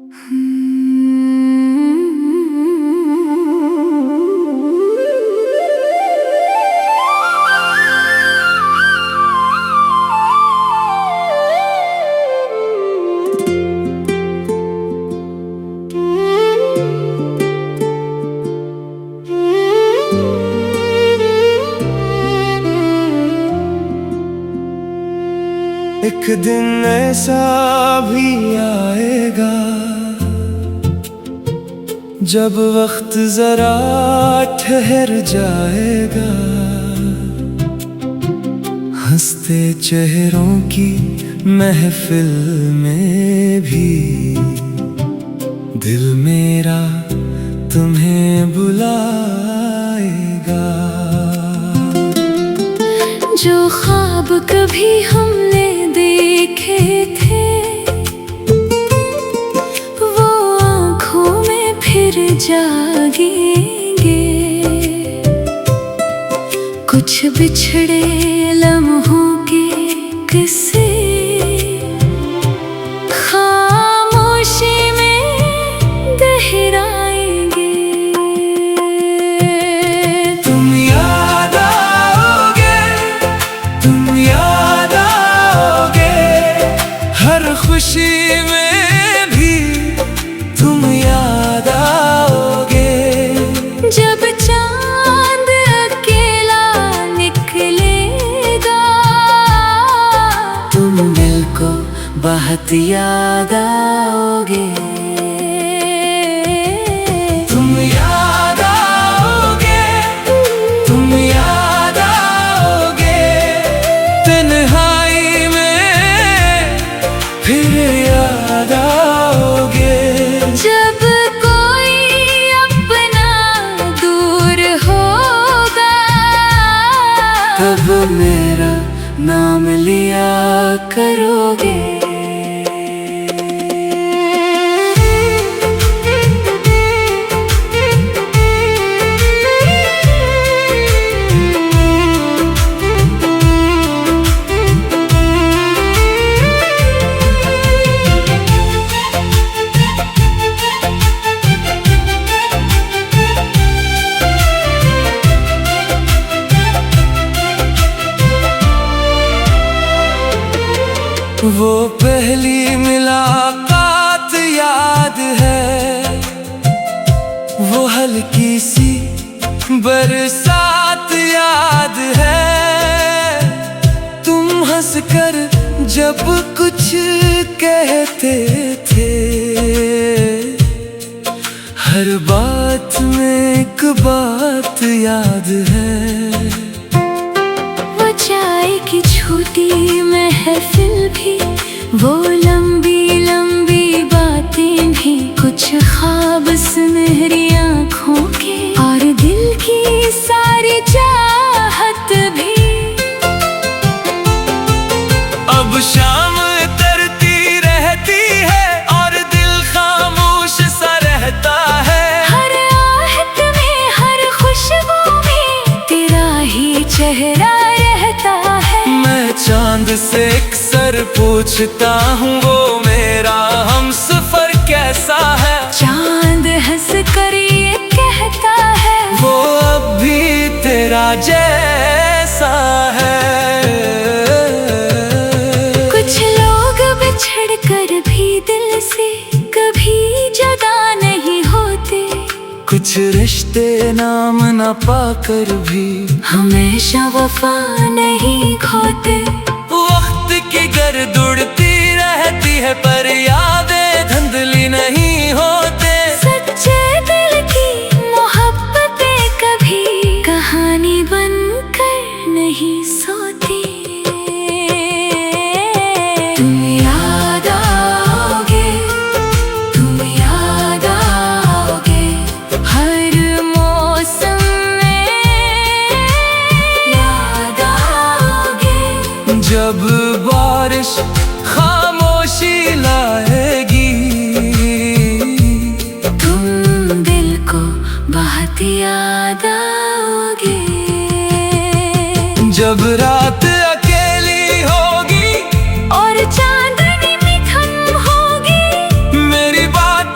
एक दिन ऐसा भी आएगा जब वक्त जरा ठहर जाएगा। हंसते चेहरों की महफिल में भी दिल मेरा तुम्हें बुलाएगा। जो ख्वाब कभी हमने देखे थे वो आँखों में फिर जागेंगे। कुछ बिछड़े लम्हों के किस्से खामोशी में गहराएंगे। तुम याद आओगे, तुम याद आओगे, हर खुशी में भी तुम याद आओगे। जब चांद अकेला निकलेगा तुम दिल को बहुत याद आओगे। तुम याद आओगे, तुम याद आओगे, तन्हाई में फिर याद आओगे। जब कोई अपना दूर होगा तब मेरा नाम लिया करोगे। वो पहली मुलाकात याद है, वो हल्की सी बरसात याद है। तुम हंसकर जब कुछ कहते थे, हर बात में एक बात याद है। वो चाय की छोटी महफिल भी, वो लंबी लंबी बातें भी, कुछ ख्वाब सुनहरी आँखों के और दिल की सारी चाहत भी। अब शाम तरती रहती है और दिल खामोश सा रहता है। हर आहट में, हर खुशबू में तेरा ही चेहरा रहता है। मैं चांद से अक्सर पूछता हूँ वो मेरा हमसफर कैसा है। चांद हंस कर ये कहता है वो अब भी तेरा जैसा है। कुछ लोग बिछड़ कर भी दिल से कभी जुदा नहीं होते। कुछ रिश्ते नाम न पाकर भी हमेशा वफा नहीं खोते। वक्त की गर्द उड़ती रहती है पर यादें धुंधली नहीं होते। सच्चे दिल की मोहब्बतें कभी कहानी बनकर नहीं सोती। तुम याद आओगे, तुम याद आओगे, हर मौसम में याद आओगे। जब बारिश खामोशी लाएगी तुम दिल को बहुत याद आओगे। जब रात अकेली होगी और चांदनी में थम होगी, मेरी बात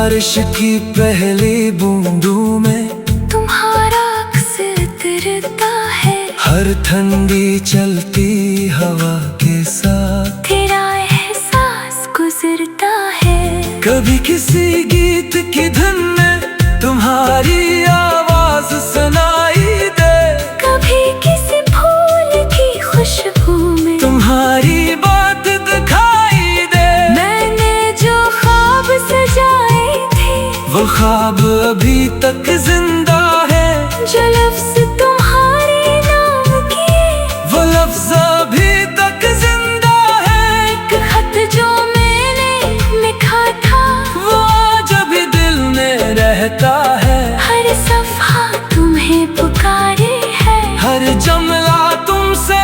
बारिश की पहली बूंदों में तुम्हारा अक्स उतरता है। हर ठंडी चलती हवा के साथ तेरा एहसास गुजरता है। कभी किसी गीत की धुन में तुम्हारी आवाज सुनाई दे, कभी किसी फूल की खुशबू में तुम्हारी बात दिखाई दे। मैंने जो ख्वाब सजाए थे वो ख्वाब अभी तक जिंदा है। जो लफ्ज तुम्हारे नाम किए वो लफ्ज अभी तक जिंदा है। एक खत जो मैंने लिखा था वो आज भी दिल में रहता है। हर सफा तुम्हें पुकारे है। हर जमला तुमसे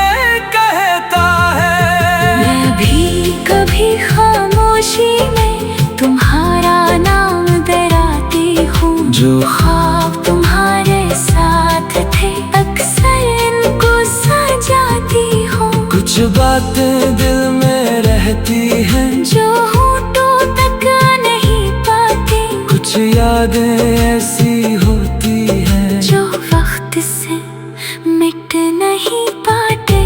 कहता है। मैं भी कभी खामोशी में तुम्हारा नाम दोहराती हूँ। जो ख्वाब तुम्हारे साथ थे अक्सर इनको सजाती हूँ। कुछ बातें दिल में रहती हैं, जो होठों तक नहीं पाती, कुछ यादें ऐसी होती हैं जो वक्त से मिट नहीं पाते।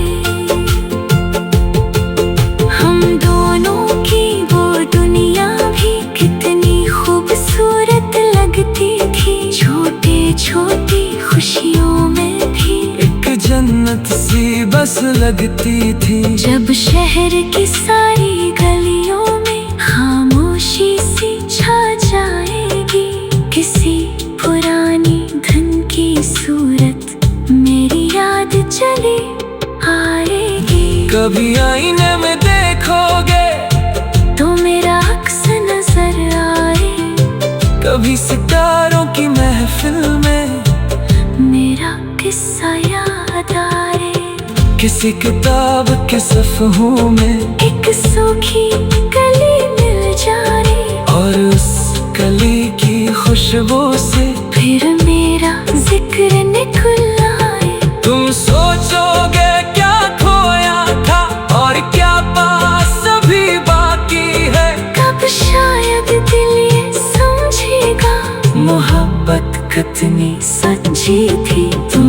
हम दोनों की वो दुनिया भी कितनी खूबसूरत लगती थी। छोटे छोटी खुशियों में भी एक जन्नत सी बस लगती थी। जब शहर की सारी गलियों में खामोशी सी छा जाएगी, किसी पुरानी धन की सूरत मेरी याद चली आएगी। कभी आईने में देखोगे तो मेरा अक्स नजर आए, कभी सितारों की महफिल में मेरा किस्सा याद आए। किसी किताब के सफ़हों में एक सूखी कली मिल जाए और उस कली की खुशबू से फिर मेरा जिक्र निकल आए। तुम सोचोगे क्या खोया था और क्या पास अभी बाकी है। कब शायद दिल ये समझेगा मोहब्बत कितनी सच्ची थी तुम